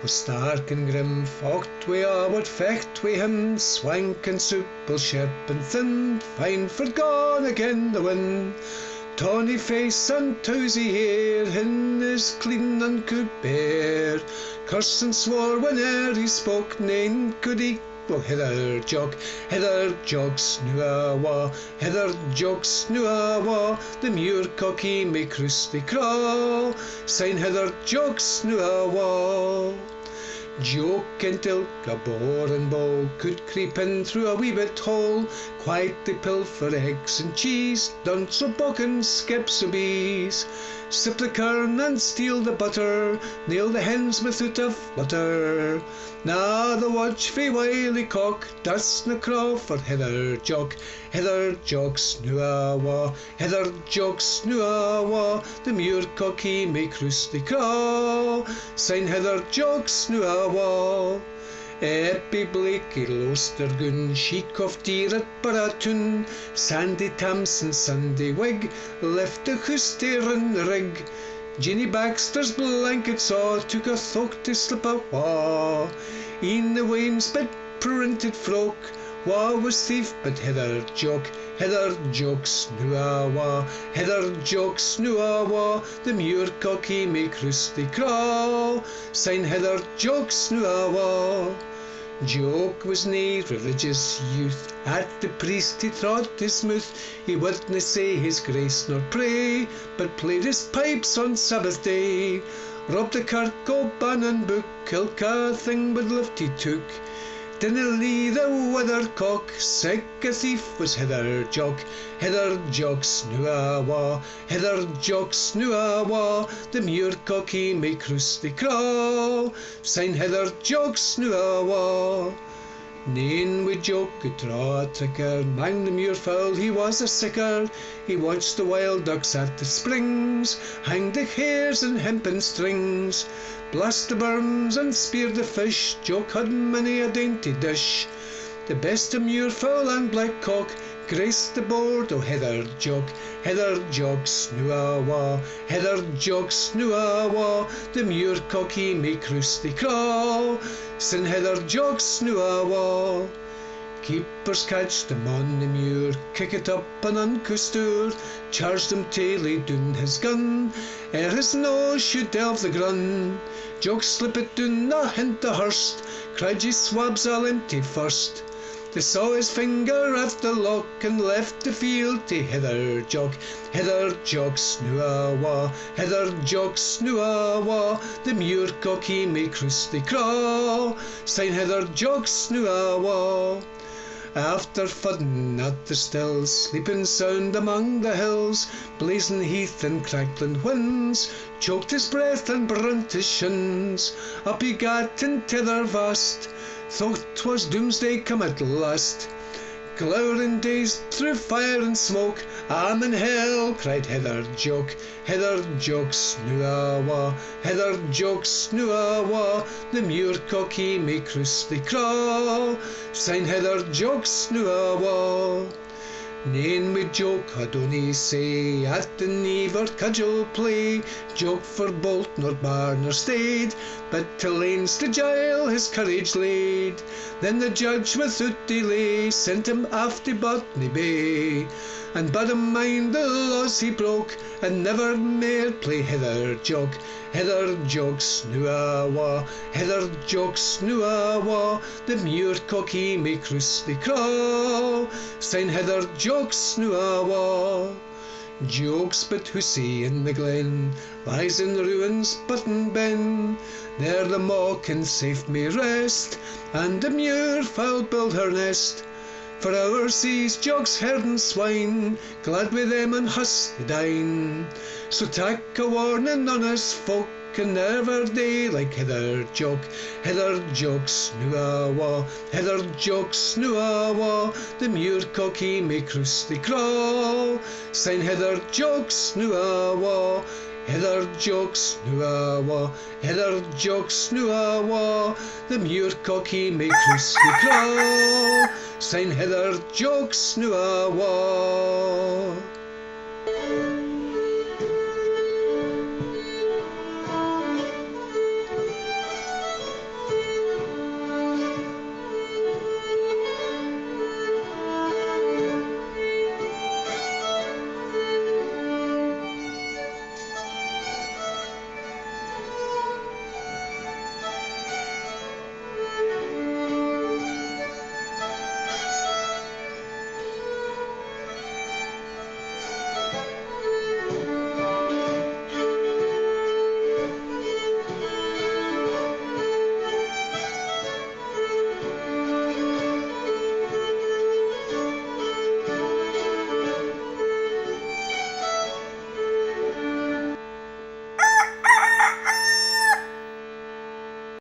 was stark and grim, fought we a' would fecht wi' him, swank and supple, sharp and thin, fine for gone again the wind. Tawny face and towsy hair, hin is clean and could bear, curse and swore whene'er he spoke, nane could he. Well, Heather Jock Snuawa, Heather Jock Snuawa, the muir cocky may crusty craw, sign Heather Jock Snuawa. Jock and ilk a boar and bow could creep in through a wee bit hole, quietly pilfer eggs and cheese, dunce o' buck and skips o' bees, sip the kern and steal the butter, nail the hens without a flutter. Now the watch fi wily cock, dust na craw for Heather Jock Snuawa, Heather Jock Snuawa, the muir cocky may crusty craw, sign Heather Jock Snuawa. Eppie Blakey Lostergun, sheik of deer at Baratun, Sandy Tamson, Sunday Wig, left the huster in the rig. Jenny Baxter's blanket saw, took a thock to slip a wah. In the wainsbed printed frock, wah was thief but Heather Jock Snuawa, Heather Jock Snuawa, the muir cocky may crusty craw, sign Heather Jock Snuawa. Jock was nae religious youth, at the priest he trod his mouth, he wouldna say his grace nor pray, but played his pipes on Sabbath day. Robbed the kirk o' Bannon book, ilka thing but lift he took. Dinna lee the weathercock, sick a thief was Heather Jock Snuawa, Heather Jock Snuawa, the muir cocky may crusty craw, sign Heather Jock Snuawa. Nane wi' Jock could draw a tricker, mang the muir fowl he was a sicker, he watched the wild ducks at the springs, hanged the hares and hempen strings, blast the burns and speared the fish, Jock had many a dainty dish. The best of muir fowl and black cock graced the board o' Heather Jock Snuawa, Heather Jock Snuawa, the muir cocky may crusty craw, sin Heather Jock Snuawa. Keepers catch them on the muir, kick it up and uncoustour, charged him till he doon his gun, ere his nose should delve the grun. Jock slip it doon a hint the hurst, cried ye swabs all empty first. They saw his finger at the lock and left the field to Heather Jock Snuawa, Heather Jock Snuawa, the muir cocky may crusty craw, sign Heather Jock Snuawa. After fuddin' at the stills, sleeping sound among the hills, blazing heath and crackling winds, choked his breath and brunt his shins. Up he gat into their vast, thought 'twas doomsday come at last. Glowering days through fire and smoke, I'm in hell, cried Heather Jock Snuawa, Heather Jock Snuawa, the muir cocky may crusty craw, sign Heather Jock Snuawa. Nane wi' Jock had ony say, at the neve or cudgel play, Jock for bolt nor bar nor stayed, but till Leinster jail his courage laid. Then the judge without delay sent him aft to Botany Bay, and bade him mind the laws he broke, and never mair play Heather Jock Snuawa, Heather Jock Snuawa, the muir cocky may crusty craw, sign Heather Jock Snuawa. Jock spit hussy in the glen, lies in ruins Button Ben, there the maw can safe may rest, and the muir fowl build her nest. For our seas Jock's herd and swine, glad with them and husk to dine. So tak a warning on us folk, and never day like Heather Jock Snuawa, Heather Jock Snuawa, the muir cocky may crusty craw, sign Heather Jock Snuawa, Heather Jock Snuawa, Heather Jock Snuawa, the muir cocky may crusty craw, sign Heather Jock Snuawa.